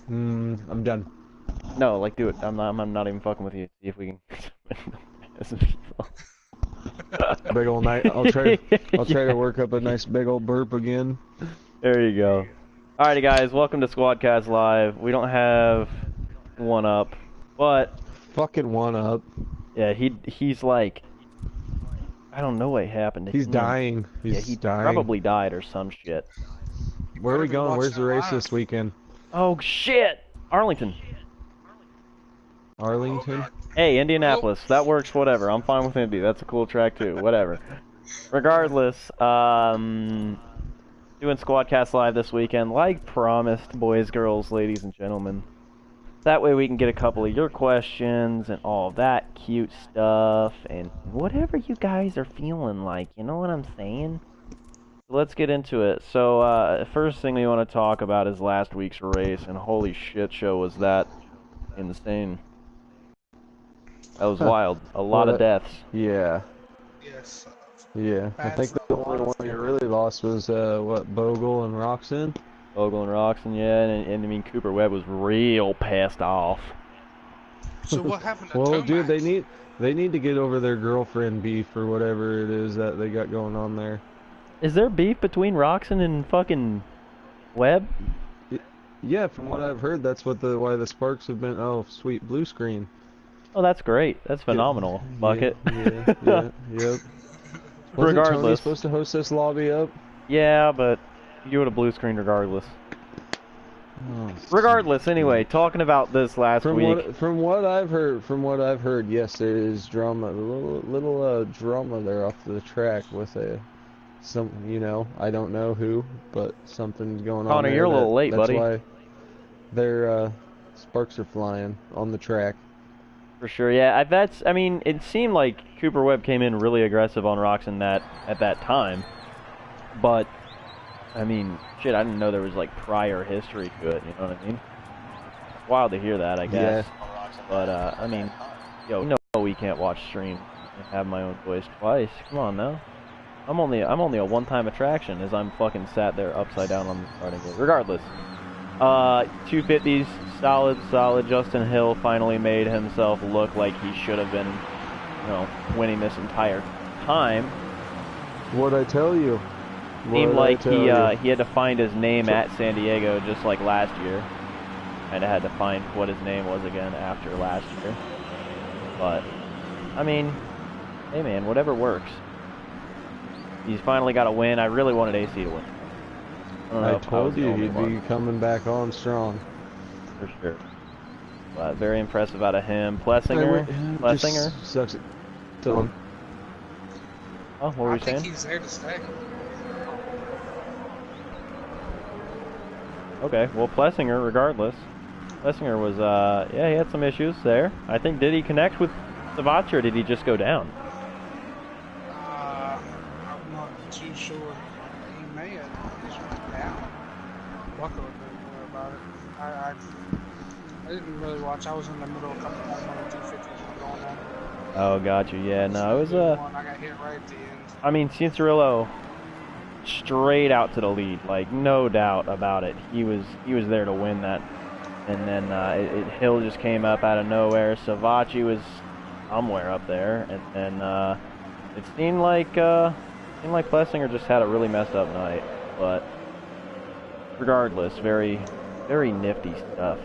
I'm done. No, like do it. I'm not even fucking with you. See if we can. Some people. Big old night. I'll try Yeah. to work up a nice big old burp again. There you go. Alrighty, guys. Welcome to Squadcast Live. We don't have one up, but Fucking one up. yeah, he's like, I don't know what happened. He's dying. Yeah, He's he dying. probably died or some shit. Where are we going? Where's the race this weekend? Oh shit! Arlington. Arlington? Hey, Indianapolis. That works, whatever. I'm fine with Indy. That's a cool track, too. Whatever. Regardless, doing Squadcast Live this weekend, like promised, boys, girls, ladies, and gentlemen. That way we can get a couple of your questions and all that cute stuff and whatever you guys are feeling like. You know what I'm saying? Let's get into it. So, first thing we want to talk about is last week's race, and holy shit show was that insane. That was wild. A lot of deaths. Yeah. Yes. Yeah. I think the only one you really lost was, what, Bogle and Roxanne? Bogle and Roxanne, yeah, and I mean, Cooper Webb was real pissed off. So what happened to Well, Tomac? dude, they need to get over their girlfriend beef or whatever it is that they got going on there. Is there beef between Roxanne and fucking Webb? Yeah, from what I've heard, that's what why the sparks have been. Oh, sweet blue screen. Oh, that's great. That's phenomenal. Bucket. Yeah, yep. Wasn't Regardless. Tony supposed to host this lobby up? Yeah, but you would a blue screen regardless. Oh, Regardless, anyway, talking about this last week. From what I've heard, yes, there is drama, a little drama there off the track with some, I don't know who, but something going on. Connor, there you're a little late, buddy. That's why their sparks are flying on the track. For sure, yeah. I mean, it seemed like Cooper Webb came in really aggressive on Roxanne at that time, but I mean, shit, I didn't know there was like prior history to it. You know what I mean? It's wild to hear that, I guess. Yeah. But I mean, yo, you know we can't watch stream and have my own voice twice. Come on now. I'm only a one-time attraction as I'm fucking sat there upside down on the starting grid. Regardless. 250s, solid. Justin Hill finally made himself look like he should have been, winning this entire time. What'd I tell you? Seemed like he had to find his name at San Diego just like last year. And I had to find what his name was again after last year. But, I mean, hey man, whatever works. He's finally got a win. I really wanted AC to win. I told you he'd be coming back on strong. For sure. But very impressive out of him. Plessinger? Sucks it. Tell him. Oh, what were you saying? I think he's there to stay. Okay, well, Plessinger, regardless. Plessinger was, yeah, he had some issues there. I think, did he connect with Savachi, or did he just go down? I'm not too sure. He may have just went down. Bucko would know more about it. I didn't really watch. I was in the middle of a couple of 250s going on. Oh, got you. Yeah, no, it was I got hit right at the end. I mean, Cincerillo straight out to the lead, like no doubt about it. He was there to win that, and then Hill just came up out of nowhere. Savachi was somewhere up there, and then it seemed like Plessinger just had a really messed up night. But regardless, very nifty stuff,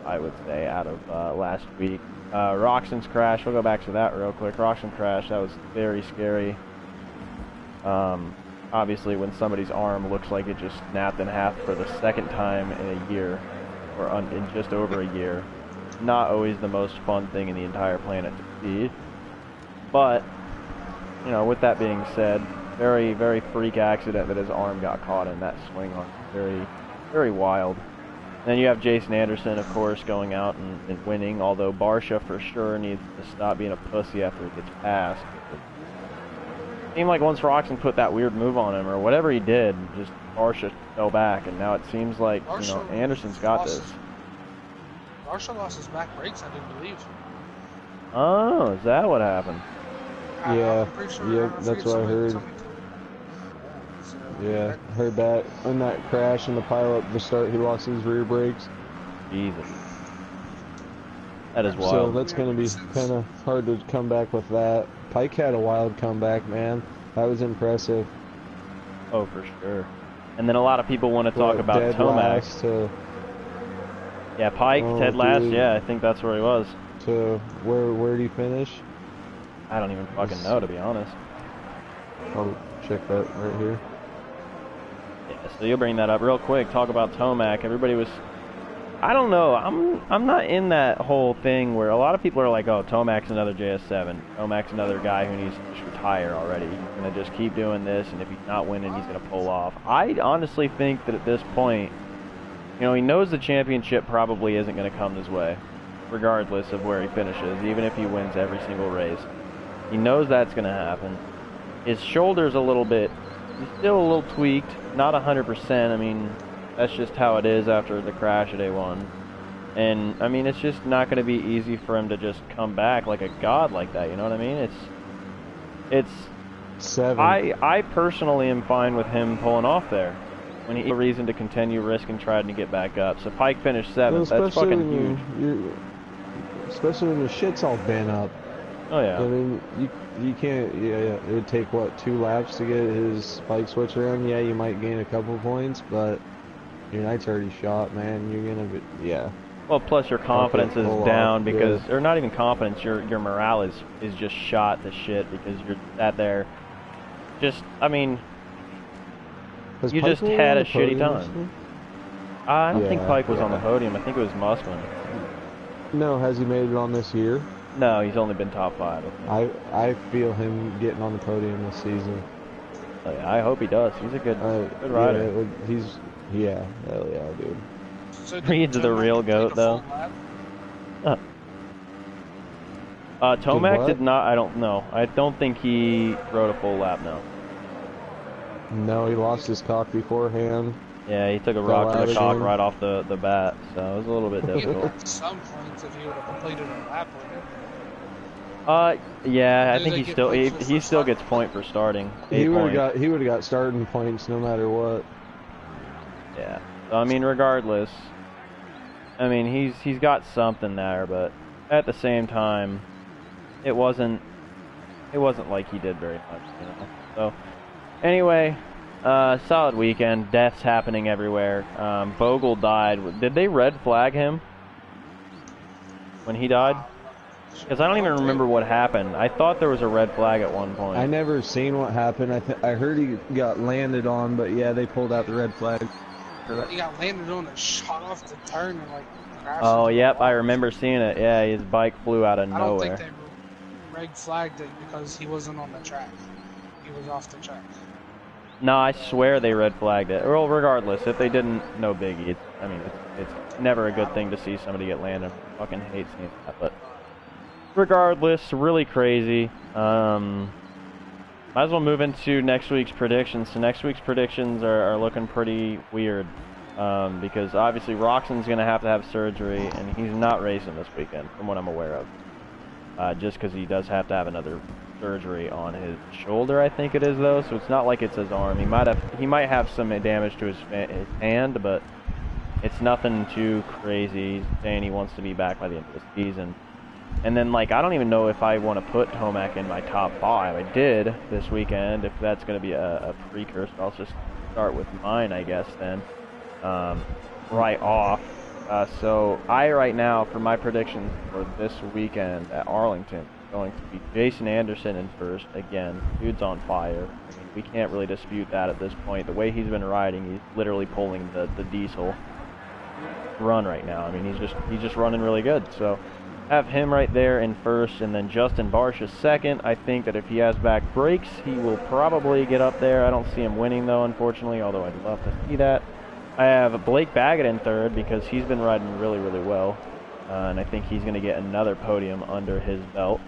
I would say, out of last week. Roxanne's crash, we'll go back to that real quick. Roxanne's crash, that was very scary. Obviously, when somebody's arm looks like it just snapped in half for the second time in a year, or in just over a year, not always the most fun thing in the entire planet to see. But, with that being said, very freak accident that his arm got caught in that swing on. Very wild. Then you have Jason Anderson, of course, going out and winning, although Barsha for sure needs to stop being a pussy after he gets passed. It seemed like once Roxanne put that weird move on him, or whatever he did, just Barsha fell back, and now it seems like, Anderson's got this. Barsha lost his back brakes, I do believe. Oh, is that what happened? Yeah, I'm pretty sure, yep, that's what I heard. Yeah, heard that. In that crash in the pileup, the start, he lost his rear brakes. Jesus. That is So wild. that's going to be kind of hard to come back with that. Pike had a wild comeback, man. That was impressive. Oh, for sure. And then a lot of people want to talk What, about dead Tomac. last to, Yeah, Pike, oh, dead last. dude. Yeah, I think that's where he was. to where did he finish? I don't even fucking know, to be honest. I'll check that right here. Yeah, so you'll bring that up real quick. Talk about Tomac. Everybody was... I don't know. I'm not in that whole thing where a lot of people are like, oh, Tomac's another JS7. Tomac's another guy who needs to just retire already. He's going to just keep doing this, and if he's not winning, he's going to pull off. I honestly think that at this point, you know, he knows the championship probably isn't going to come his way, regardless of where he finishes, even if he wins every single race. He knows that's going to happen. His shoulder's a little bit... He's still a little tweaked, not 100%. I mean... That's just how it is after the crash at A1. And, I mean, it's just not going to be easy for him to just come back like a god like that, you know what I mean? It's... 7. I personally am fine with him pulling off there. When he has a reason to continue risking trying to get back up. So Pike finished 7th, Well, that's fucking huge. Especially when your shit's all bent up. Oh yeah. I mean, you can't, yeah, it would take, what, 2 laps to get his spike switch around? Yeah, you might gain a couple points, but... Your night's already shot, man. You're gonna be, yeah. Well, plus your confidence is down because, yeah. or not even confidence, your morale is just shot to shit because you're sat there. Just, I mean, you just had a shitty time. I don't think Pike was on the podium. I think it was Musman. No, has he made it on this year? No, he's only been top 5. I feel him getting on the podium this season. Oh, yeah, I hope he does. He's a good rider. Yeah, yeah, hell yeah, dude. So Reed's the real GOAT, though. Tomac did not, I don't know. I don't think he rode a full lap, no. No, he lost his cock beforehand. Yeah, he took a rock to the cock right off the bat, so it was a little bit difficult. At some points, if he would have completed a lap, yeah, I think he still gets point for starting. He would have got starting points no matter what. Yeah. So, I mean, regardless, I mean he's got something there, but at the same time, it wasn't like he did very much, you know. So anyway, solid weekend. Deaths happening everywhere. Bogle died. Did they red flag him when he died? Because I don't even remember what happened. I thought there was a red flag at one point. I never seen what happened. I heard he got landed on, but yeah, they pulled out the red flag. he got landed on and shot off the turn and like crashed. Oh, yep, I remember seeing it. Yeah, his bike flew out of nowhere. I don't think they red flagged it because he wasn't on the track. He was off the track. No, I swear they red flagged it. Well, regardless, if they didn't, no biggie. I mean, it's never a good thing to see somebody get landed. I fucking hate seeing that, but regardless, really crazy. Might as well move into next week's predictions. So next week's predictions are looking pretty weird because obviously Roxon's going to have surgery, and he's not racing this weekend, from what I'm aware of. Just because he does have to have another surgery on his shoulder, I think it is, though. So it's not like it's his arm. He might have some damage to his hand, but it's nothing too crazy. He's saying he wants to be back by the end of the season. And then, like, I don't even know if I want to put Tomac in my top 5. I did this weekend. If that's going to be a precursor, I'll just start with mine, I guess, then. Right off. So, right now, for my predictions for this weekend at Arlington, going to be Jason Anderson in first. Again, dude's on fire. I mean, we can't really dispute that at this point. The way he's been riding, he's literally pulling the diesel run right now. I mean, he's just running really good. So have him right there in first, and then Justin Barcia second. I think that if he has back brakes, he will probably get up there. I don't see him winning, though, unfortunately, although I'd love to see that. I have Blake Baggett in third because he's been riding really, really well, and I think he's going to get another podium under his belt.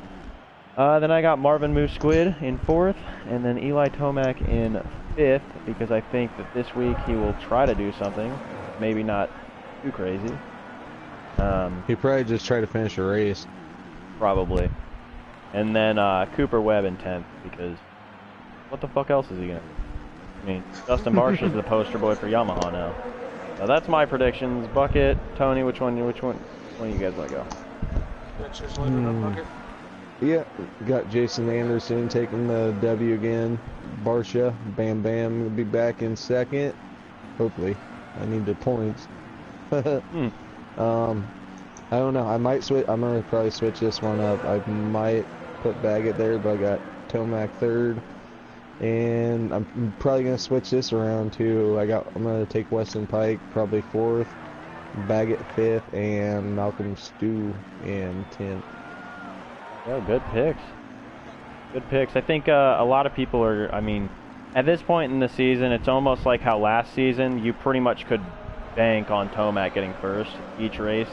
Then I got Marvin Moose Squid in fourth, and then Eli Tomac in fifth because I think that this week he will try to do something, maybe not too crazy. He probably just tried to finish a race. Probably. And then Cooper Webb in 10th because what the fuck else is he going to do? I mean, Justin Marsh is the poster boy for Yamaha now. So that's my predictions. Bucket, Tony, which one you guys want to go? Richard's loaded up Bucket. Yeah, got Jason Anderson taking the W again. Barsha, Bam Bam will be back in second. Hopefully. I need the points. I don't know. I might switch. I'm going to probably switch this one up. I might put Baggett there, but I got Tomac third. And I'm probably going to switch this around too. I'm going to take Weston Pike probably fourth, Baggett fifth, and Malcolm Stew in 10th. Oh, good picks. Good picks. I think a lot of people are, I mean, at this point in the season, it's almost like how last season you pretty much could bank on Tomac getting first each race.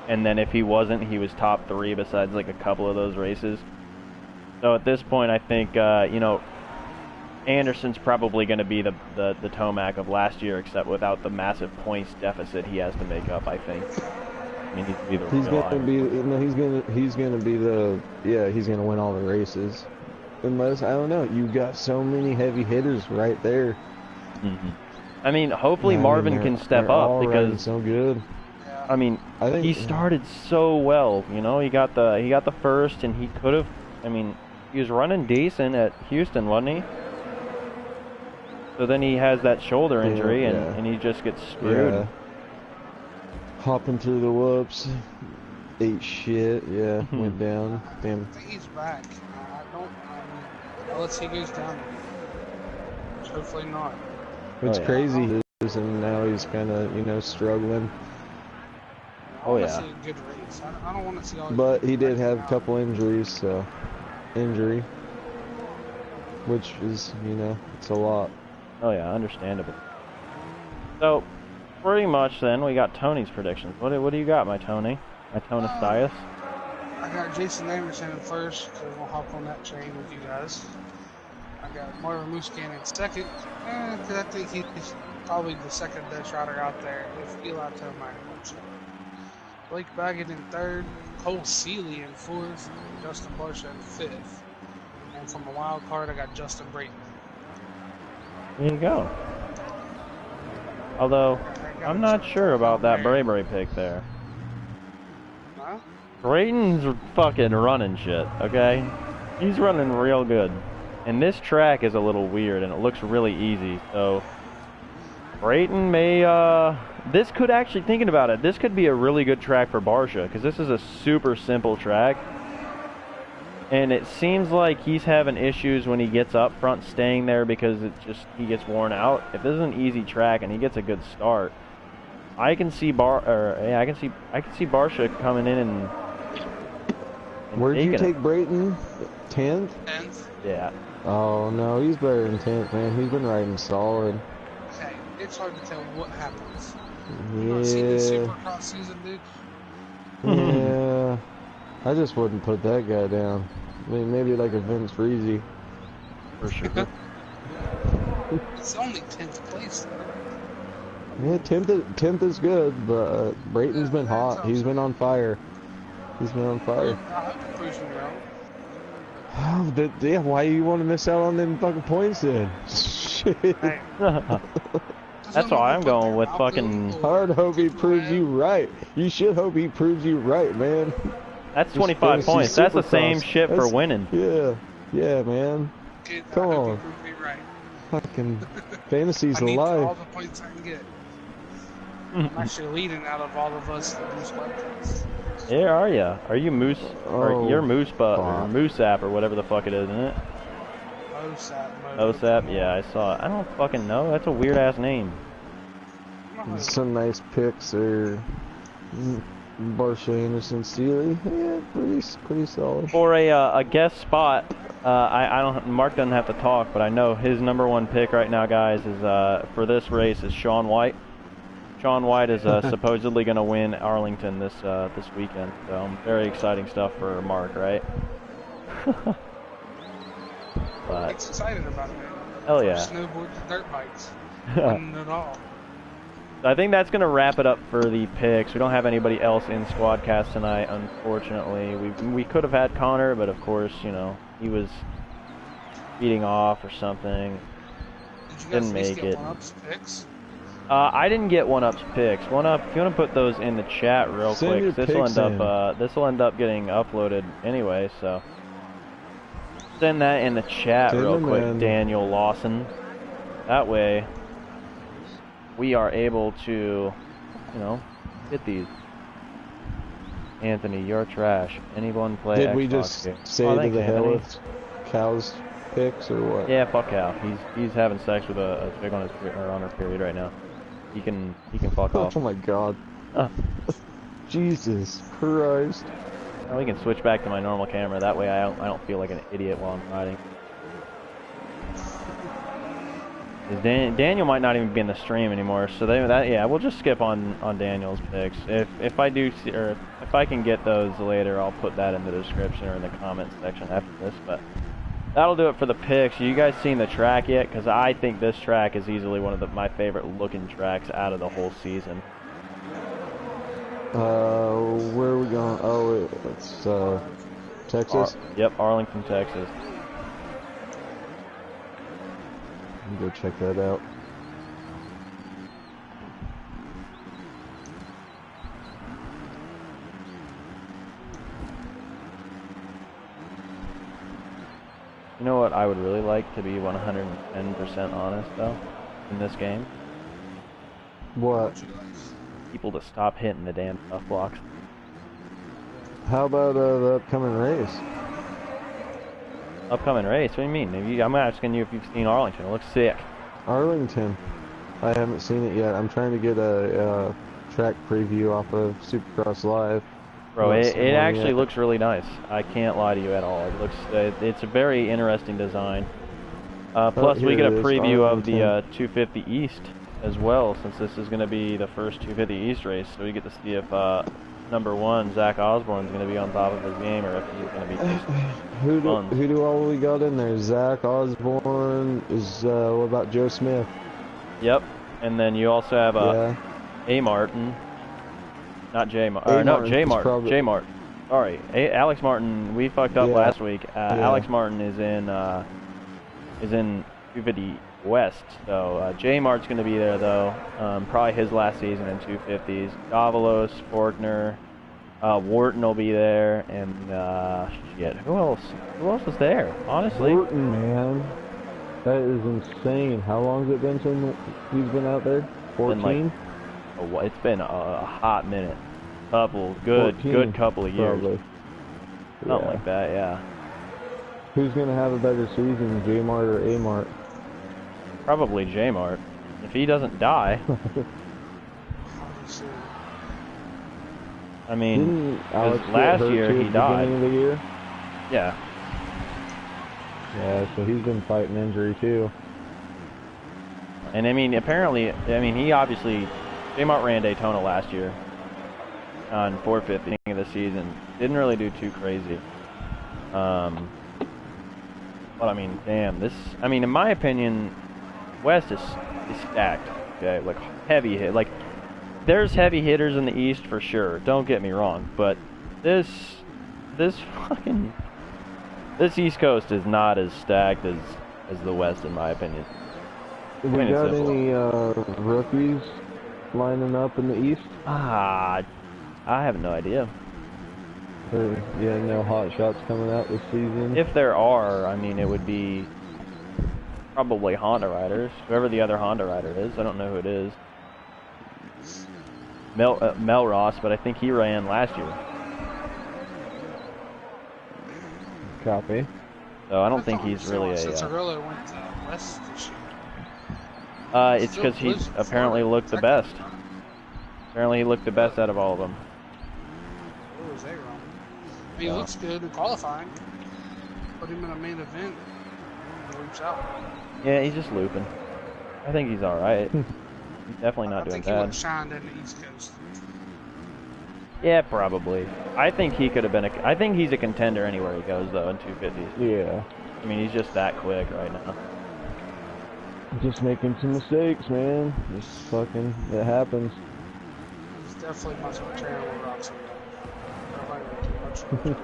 And then if he wasn't, he was top 3 besides like a couple of those races. So at this point, I think, you know, Anderson's probably going to be the Tomac of last year, except without the massive points deficit he has to make up, I think. I mean, he's gonna win all the races. Unless, I don't know, you got so many heavy hitters right there. I mean, hopefully Marvin can step up because so good. I mean, he started so well. You know, he got the first, and he could have. I mean, he was running decent at Houston, wasn't he? So then he has that shoulder injury, and he just gets screwed. Yeah. Hopping through the whoops, ate shit. Yeah, went down. Damn. I think he's back. Unless he goes down, which hopefully not. It's crazy, and now he's kind of, you know, struggling. I want to see a good race. I don't want to see all. But he did have a couple injuries, so which is, you know, it's a lot. Oh yeah, understandable. So, pretty much then we got Tony's predictions. What do you got, my Tony? My Tonus? I got Jason Anderson in first, so we'll hop on that train with you guys. I got Marvin Muscan in second, because I think he's probably the second best rider out there if Eli Tomac wins. Blake Baggett in third, Cole Seeley in fourth, and Justin Barsha in fifth. And from a wild card, I got Justin Brayton. There you go. Although, I'm not sure about that Braybury pick there. Huh? Brayton's fucking running shit, okay? He's running real good. And this track is a little weird, and it looks really easy, so... Brayton may, this could actually, thinking about it, this could be a really good track for Barsha, because this is a super simple track. And it seems like he's having issues when he gets up front staying there because he gets worn out. If this is an easy track and he gets a good start, I can see Barsha coming in and where'd you take Brayton? 10th? 10th? Yeah. Oh no, he's better than 10th, man. He's been riding solid. Hey, it's hard to tell what happens. Yeah. You don't see the Supercross season, dude? Yeah. I just wouldn't put that guy down. I mean, maybe like a Vince Freezy. For sure. It's only 10th place, though. Yeah, 10th is good, but Brayton's been hot. He's been on fire. He's been on fire. I hope he proves me wrong. Oh, yeah, why you want to miss out on them fucking points then? Shit. Hey. That's why I'm going with fucking... Hard hope he proves you right. You should hope he proves you right, man. That's 25 points. That's the same shit for winning. Yeah. Yeah, man. Kid, Come I hope on. you prove me right. Fucking fantasy's I need all alive. the points I can get. I'm actually leading out of all of us that do Squadcast. Yeah, are ya? Are you Moose? Or you're Moose or Moose app or whatever the fuck it is, isn't it? OSAP, yeah, I saw it. I don't fucking know. That's a weird ass name. Some nice picks are Barsha, Anderson, Steely. Yeah, pretty solid. For a guest spot, Mark doesn't have to talk, but I know his #1 pick right now, guys, is for this race is Shaun White. Shaun White is supposedly going to win Arlington this weekend. So very exciting stuff for Mark, right? But It's excited about it, man. Hell yeah. Snowboard to dirt bikes. Winning it all. I think that's going to wrap it up for the picks. We don't have anybody else in Squadcast tonight, unfortunately. We could have had Connor, but of course, you know, he was beating off or something. Did you guys Didn't make it. Picks? I didn't get one-up's picks. One-up, if you want to put those in the chat real Send quick, your this will picks end up getting uploaded anyway. So send that in the chat Send real them quick, in. Daniel Lawson. That way, we are able to, you know, get these. Anthony, you're trash. Anyone play Did Xbox we just game? say Oh, to thanks, the hell Anthony. with Cal's picks or what? Yeah, fuck Cal. He's having sex with a chick on her period right now. He can fuck off. Oh my god. Jesus Christ. Now we can switch back to my normal camera. That way I don't feel like an idiot while I'm riding. 'Cause Daniel might not even be in the stream anymore, so yeah, we'll just skip on Daniel's picks. If I do see, or if I can get those later, I'll put that in the description or in the comments section after this. But that'll do it for the picks. You guys seen the track yet? Because I think this track is easily one of my favorite looking tracks out of the whole season. Where are we going? Oh, it's Texas. Yep, Arlington, Texas. Go check that out. You know what I would really like to be 110% honest though in this game? What? People to stop hitting the damn tough blocks. How about the upcoming race? Upcoming race? What do you mean? I'm asking you if you've seen Arlington. It looks sick. Arlington. I haven't seen it yet. I'm trying to get a track preview off of Supercross Live. Bro, it actually looks really nice. I can't lie to you at all. It looks it's a very interesting design. Plus, we get a preview of the 250 East as well, since this is going to be the first 250 East race. So we get to see if number one, Zach Osborne's going to be on top of his game, or if he's going to be just who do all we got in there? Zach Osborne is what about Joe Smith? Yep, and then you also have A. Martin, not J. Martin. No, J. Martin. J. Martin. Sorry, Alex Martin. We fucked up last week. Alex Martin is in 250 West, so J. Mart's going to be there though. Probably his last season in 250s. Davalos, Forkner, Wharton will be there, and shit, who else? Who else is there? Honestly, Wharton, man, that is insane. How long has it been since he's been out there? 14. It's been a hot minute. Good couple of years. Probably. Something like that, yeah. Who's gonna have a better season, J Mart or A Mart? Probably J Mart, if he doesn't die. I mean, last year he died. Beginning of the year? Yeah. Yeah, so he's been fighting injury too. And I mean, apparently, he obviously, J Mart ran Daytona last year on 450 of the season. Didn't really do too crazy. But I mean, damn, in my opinion, West is stacked. Okay, like heavy hit. Like there's heavy hitters in the East for sure. Don't get me wrong, but this East Coast is not as stacked as the West, in my opinion. We got any rookies lining up in the East? I have no idea. No hot shots coming out this season? If there are, I mean, it would be probably Honda riders. Whoever the other Honda rider is. I don't know who it is. Mel Ross, but I think he ran last year. Copy. So I don't think he's really a... Cinderella went to West this year. It's because he apparently looked the best. Apparently he looked the best out of all of them. What was that wrong? I mean, he looks good in qualifying. Put him in a main event. He leaps out. Yeah, he's just looping. I think he's alright. He's definitely not doing I think he would bad. have shined in the East Coast. Yeah, probably. I think he could have been I think he's a contender anywhere he goes, though, in 250s. Yeah. I mean, he's just that quick right now. Just making some mistakes, man. Just fucking, it happens. He's definitely much of a terrible Roxy. I don't like him too much.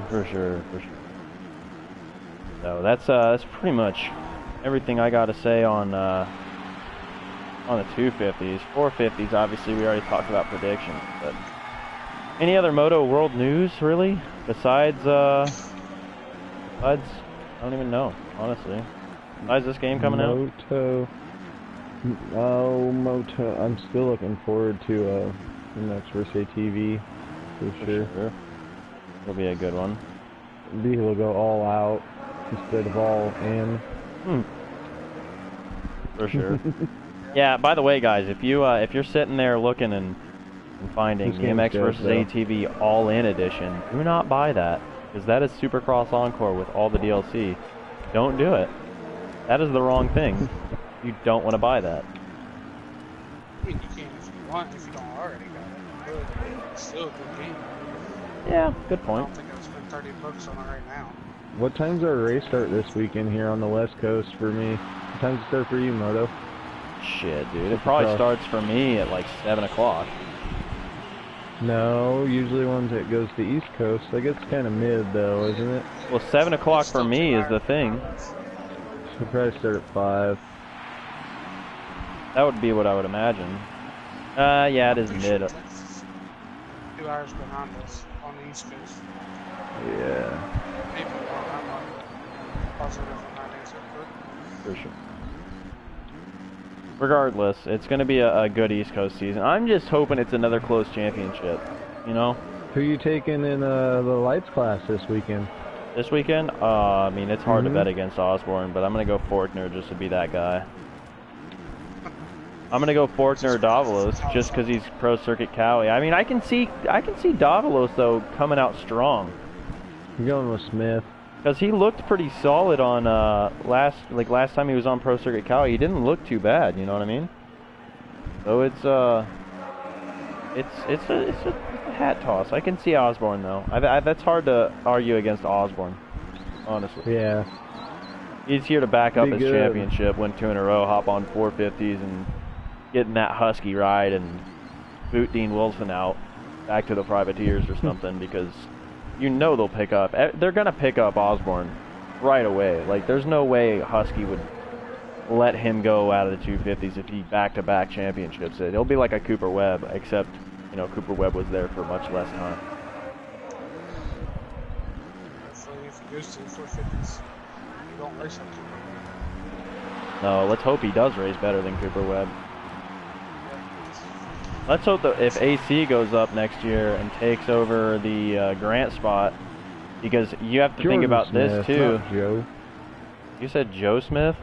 For sure. So that's pretty much everything I got to say on on the 250s. 450s, obviously, we already talked about predictions. But any other Moto World news, really? Besides, I don't even know, honestly. Besides this game coming out? Moto. I'm still looking forward to the next Versailles TV, for sure. It'll be a good one. He'll go all out instead of all in. For sure. Yeah, by the way, guys, if you're sitting there looking and finding the MX vs. ATV All-In Edition, do not buy that, because that is Supercross Encore with all the DLC. Don't do it. That is the wrong thing. You don't want to buy that. I mean, you can if you want, if you don't already got it. But it's still a good game. Yeah, good point. I don't think I would spend $30 on it right now. What time's our race start this weekend here on the West Coast for me? What time's it start for you, Moto? Shit, dude. It probably starts for me at like 7 o'clock. No, usually once it goes to East Coast. I guess it's kind of mid, though, isn't it? Well, 7 o'clock for me is the thing. Should probably start at 5. That would be what I would imagine. Yeah, it is mid. 2 hours behind us on the East Coast. Yeah. Maybe more. I'm not positive on that answer, but For sure. Regardless, it's going to be a good East Coast season. I'm just hoping it's another close championship, you know? Who you taking in the lights class this weekend? This weekend? I mean, it's hard to bet against Osborne, but I'm going to go Forkner just to be that guy. I'm going to go Forkner or Davalos just because he's Pro Circuit Cali. I mean, I can see Davalos, though, coming out strong. I'm going with Smith. Because he looked pretty solid on last time he was on Pro Circuit Cali. He didn't look too bad, you know what I mean? So it's a hat toss. I can see Osborne though. That's hard to argue against Osborne, honestly. Yeah. He's here to back up his championship, win 2 in a row, hop on 450s, and getting that Husky ride and boot Dean Wilson out back to the privateers or something because. You know they'll pick up. They're going to pick up Osborne right away. Like, there's no way Husky would let him go out of the 250s if he back-to-back championships it. He'll be like a Cooper Webb, except, you know, Cooper Webb was there for much less time. hopefully if he goes to the 450s, he don't race like Cooper Webb. No, let's hope he does race better than Cooper Webb. Let's hope that if AC goes up next year and takes over the Grant spot, because you have to think about Smith, this too. Not Joe. You said Joe Smith?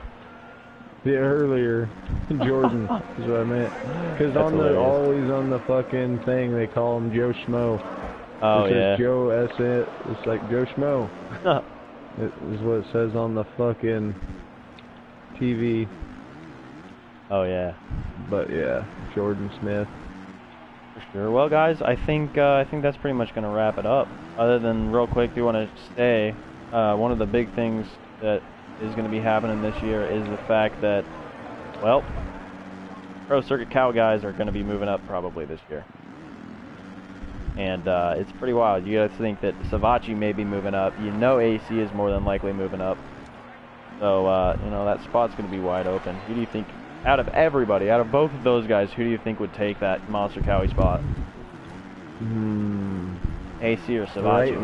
Yeah, earlier. Jordan is what I meant. Because always on the fucking thing they call him Joe Schmo. Oh it yeah. Says Joe S. It's like Joe Schmo. It is what it says on the fucking TV. Oh yeah. But yeah, Jordan Smith. Sure. Well, guys, I think that's pretty much going to wrap it up. Other than real quick, do you want to say one of the big things that is going to be happening this year is the fact that, well, Pro Circuit Cow guys are going to be moving up probably this year, and it's pretty wild. You got to think that Savachi may be moving up. You know, AC is more than likely moving up. So you know that spot's going to be wide open. Who do you think? Out of everybody, out of both of those guys, who do you think would take that Monster Cowie spot? AC or Savachi?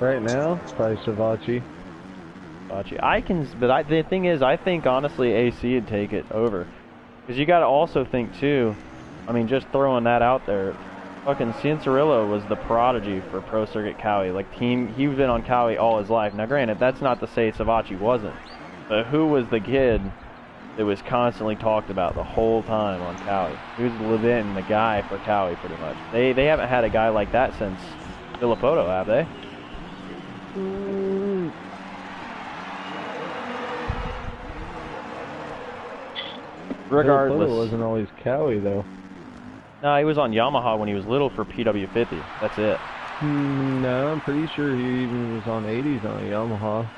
Right now, it's probably Savachi. But the thing is, I think honestly AC would take it over. Because you got to also think too, I mean, just throwing that out there, fucking Cianciarillo was the prodigy for Pro Circuit Cowie. Like, he's been on Cowie all his life. Now granted, that's not to say Savachi wasn't. But who was the kid that was constantly talked about the whole time on Cowie? Who's been the guy for Cowie, pretty much? They haven't had a guy like that since Villapoto, have they? Regardless, Villapoto wasn't always Cowie though. No, he was on Yamaha when he was little for PW50. That's it. No, I'm pretty sure he even was on 80s on a Yamaha.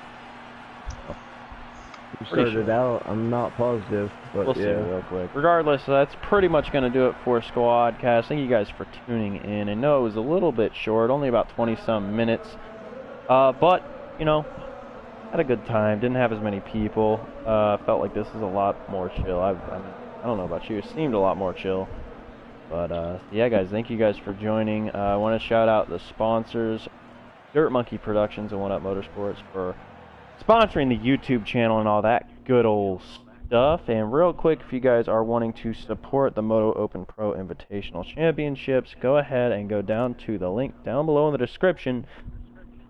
He started out, I'm not positive, but we'll yeah. see real quick. Regardless, that's pretty much going to do it for Squadcast. Thank you guys for tuning in. I know it was a little bit short, only about 20-some minutes. But, you know, had a good time. Didn't have as many people. Felt like this is a lot more chill. I mean, I don't know about you, it seemed a lot more chill. But yeah, guys, thank you guys for joining. I want to shout out the sponsors, Dirt Monkey Productions and One Up Motorsports, for sponsoring the YouTube channel and all that good old stuff. And real quick, if you guys are wanting to support the Moto Open Pro Invitational Championships, go ahead and go down to the link down below in the description.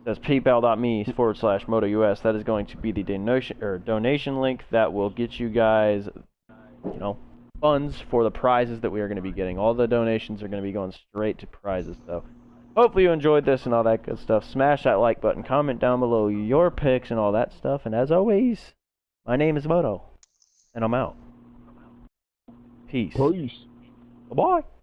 It says paypal.me/MotoUS. That is going to be the donation link that will get you guys, you know, funds for the prizes that we are going to be getting. All the donations are going to be going straight to prizes. So hopefully you enjoyed this and all that good stuff. Smash that like button, comment down below your picks and all that stuff. And as always, my name is Moto, and I'm out. Peace. Peace. Bye-bye.